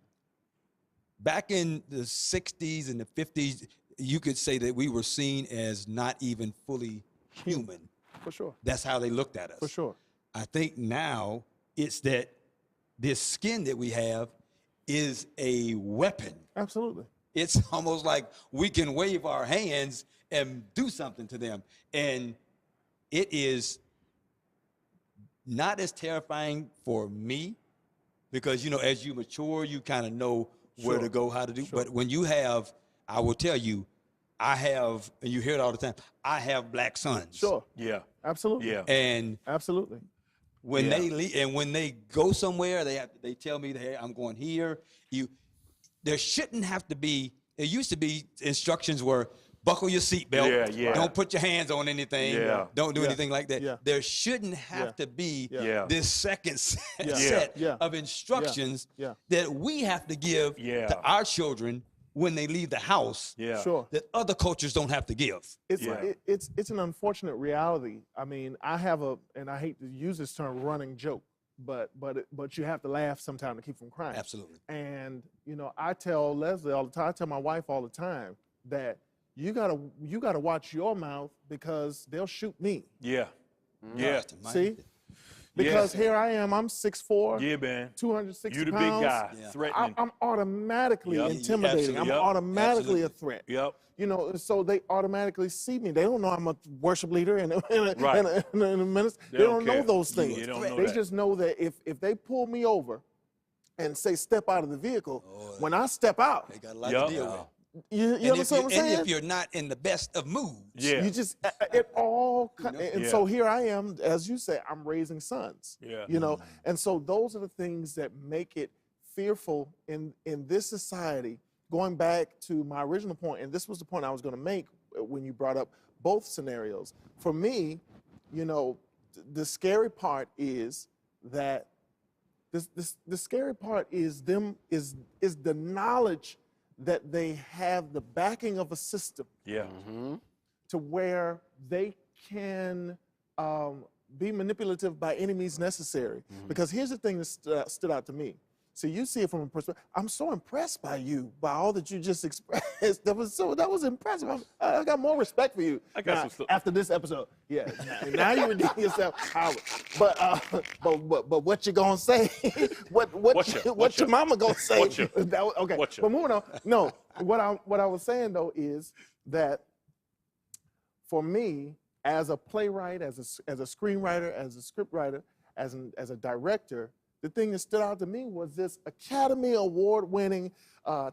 back in the 60s and the 50s, you could say that we were seen as not even fully human. For sure. That's how they looked at us. For sure. I think now it's that this skin that we have is a weapon. Absolutely. It's almost like we can wave our hands and do something to them. And it is not as terrifying for me because, as you mature, you kind of know where to Sure. go, how to do. But when you have, I will tell you, I have, and you hear it all the time, I have black sons. Sure. Yeah. Absolutely. Yeah. And Absolutely. when Yeah. they leave, and when they go somewhere, they tell me, hey, I'm going here. There shouldn't have to be. There used to be instructions where buckle your seatbelt. Yeah. Don't put your hands on anything. Yeah. Don't do Yeah. anything like that. Yeah. There shouldn't have Yeah. to be Yeah. this second Yeah. set Yeah. of instructions Yeah. that we have to give Yeah. to our children when they leave the house. Yeah. Sure. That other cultures don't have to give. It's Yeah. it's an unfortunate reality. I mean, I have and I hate to use this term, running joke, but you have to laugh sometime to keep from crying. Absolutely. And I tell Leslie all the time, I tell my wife all the time that you gotta watch your mouth because they'll shoot me. Yeah. Yeah. See? Because Yeah. here I am, I'm 6'4", Yeah, man. 260 You the big pounds. guy, Yeah. threatening. I'm automatically Yep. intimidating. I'm Absolutely. Yep. automatically a Absolutely. threat. Yep. So they automatically see me. They don't know I'm a worship leader and Right. a minister. They They don't don't know care. those things. They don't know They that. just know that if they pull me over and say step out of the vehicle, when I step out, They got a lot Yup. to deal with. You And understand what I'm and saying? if you're not in the best of moods, Yeah. You just it all and Yeah. so here I am, as you say, I'm raising sons. Yeah. You know, and so those are the things that make it fearful in this society. Going back to my original point, and this was the point I was going to make when you brought up both scenarios. For me, you know, the scary part is that the scary part is the knowledge that they have the backing of a system Yeah. to where they can be manipulative by any means necessary. Because here's the thing that stood out to me. So you see it from a perspective. I'm so impressed by you, by all that you just expressed. That was impressive. I got more respect for you I got now, some stuff. after this episode. Yeah, now you redeem yourself, Howard. But what you gonna say? what your mama gonna say? Watcha. Okay, Watcha. but moving on. No, what I was saying though is that for me, as a playwright, as a screenwriter, as a scriptwriter, as a director, the thing that stood out to me was this Academy Award-winning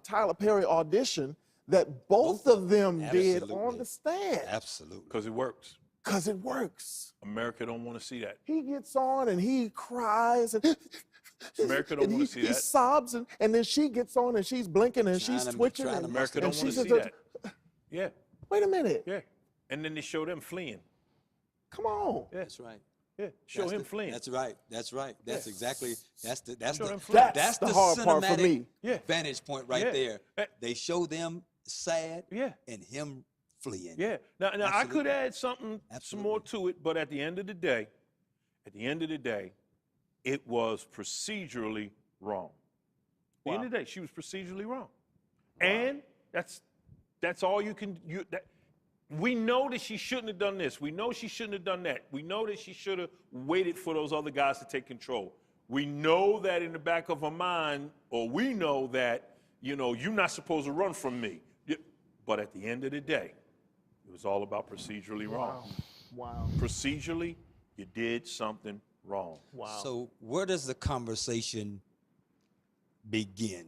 Tyler Perry audition that both of them did Absolutely. on the stand. absolutely. Because it works. Because it works. America don't want to see that. He gets on and he cries and America don't and wanna see he that. sobs and then she gets on and she's blinking and she's Trying to- twitching. trying And, to America and don't want she to see says, that. Yeah. wait a minute, Yeah. And then they show them fleeing. come on. Yeah. That's right. Yeah. Show That's him the- fleeing. That's right. That's right. That's exactly. That's Show them the fleeing. That's the hard part for cinematic me. Yeah. vantage point right Yeah. there. Eh. They show them sad Yeah. and him fleeing. Yeah. Now I could Absolutely. add something, some more to it, but at the end of the day, it was procedurally wrong. At the end of the day, she was procedurally wrong. And that's all you can we know that she shouldn't have done this. We know she shouldn't have done that. We know that she should have waited for those other guys to take control. We know that in the back of her mind, or we know that, you know, you're not supposed to run from me. But at the end of the day, it was all about procedurally wrong. Wow. Procedurally, you did something wrong. Wow. So where does the conversation begin?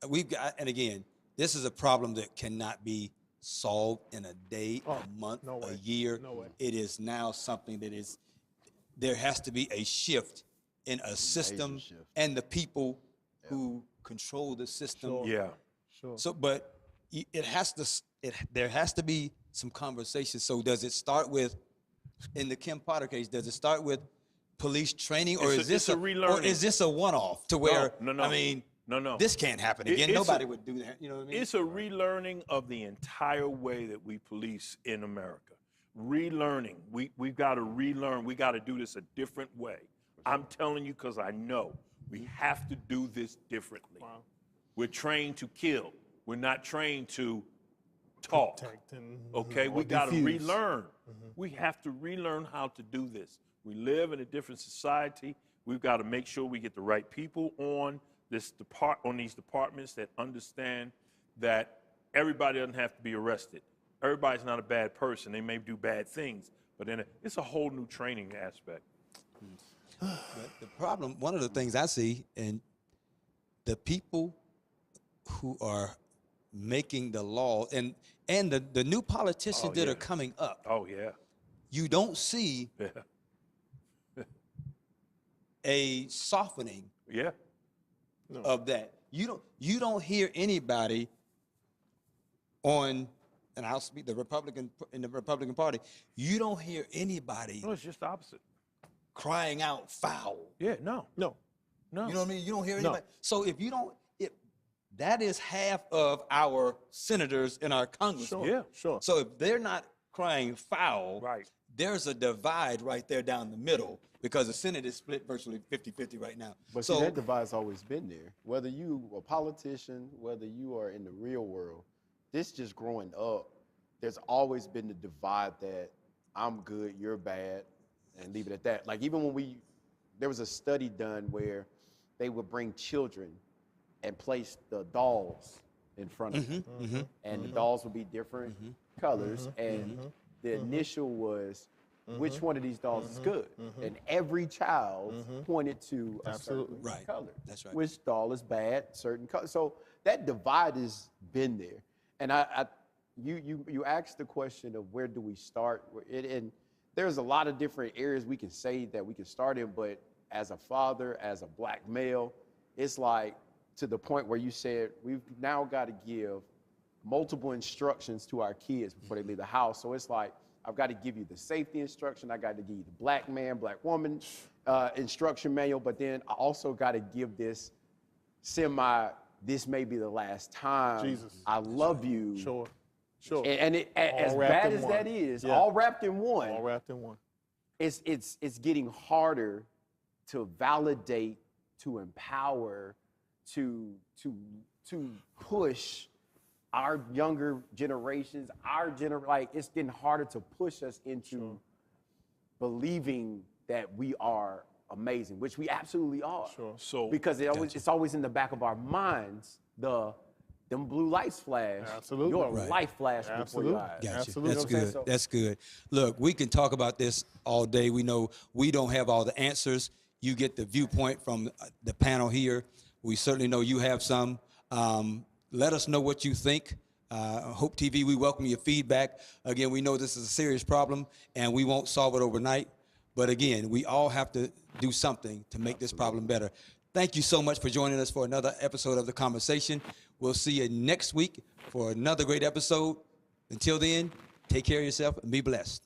We've got, and again, this is a problem that cannot be solved in a day, a month, no a way. year. No way. It is now something that is, there has to be a shift in a system shift. and the people who control the system. Sure. Yeah. Sure. So, but it has to, there has to be some conversation. So does it start with, in the Kim Potter case, does it start with police training, or It's is a- this it's a relearning. or is this a one-off to where, no, no. I mean, No. this can't happen It- again. it's Nobody a- would do that. You know what I mean? It's a relearning of the entire way that we police in America. Relearning. We've got to relearn. We got to do this a different way. I'm telling you because I know we have to do this differently. Wow. We're trained to kill. We're not trained to talk. Protect and- Okay, or we got to defuse. relearn. We have to relearn how to do this. We live in a different society. We've got to make sure we get the right people on these departments that understand that everybody doesn't have to be arrested. Everybody's not a bad person. They may do bad things, but then it's a whole new training aspect. But the problem, one of the things I see, and the people who are making the law, and the new politicians that yeah. are coming up, Oh yeah, you don't see yeah, a softening yeah. of that. You don't hear anybody on, and I'll speak in the Republican Party. You don't hear anybody No, it's just the opposite. crying out foul. Yeah, no. No. You know what I mean? You don't hear No. anybody. So if you don't, that is half of our senators in our Congress. Sure. Yeah. Sure. So if they're not crying foul, Right. there's a divide right there down the middle because the Senate is split virtually 50-50 right now. But so see, that divide's always been there. Whether you a politician, whether you are in the real world, this just growing up, there's always been the divide that I'm good, you're bad, and leave it at that. Like even when there was a study done where they would bring children and place the dolls in front of them. And the dolls would be different colors. And the initial was, which one of these dolls is good? And every child pointed to a Absolutely. certain Right. color. That's right. Which doll is bad, certain color. So that divide has been there. and you asked the question of where do we start, and there's a lot of different areas we can say that we can start in, but as a father, as a black male, it's like to the point where you said we've now got to give multiple instructions to our kids before they leave the house. So it's like, I've got to give you the safety instruction, I got to give you the black man, black woman instruction manual, but then I also got to give this this may be the last time. Jesus. I love you. Sure. Sure. And as wrapped bad in as one. that is, Yeah. all wrapped in one, All wrapped in one. it's getting harder to validate, to empower, to push our younger generations, like it's getting harder to push us into believing that we are amazing, which we absolutely are. Sure. So Because it's always in the back of our minds, them blue lights flash. Absolutely. Your Right. life flash before Absolutely. your eyes. Gotcha. Absolutely. That's You know what I'm good. saying? That's good. Look, we can talk about this all day. We know we don't have all the answers. You get the viewpoint from the panel here. We certainly know you have some. Let us know what you think. Hope TV, we welcome your feedback. Again, we know this is a serious problem, and we won't solve it overnight. But again, we all have to do something to make this problem better. Thank you so much for joining us for another episode of The Conversation. We'll see you next week for another great episode. Until then, take care of yourself and be blessed.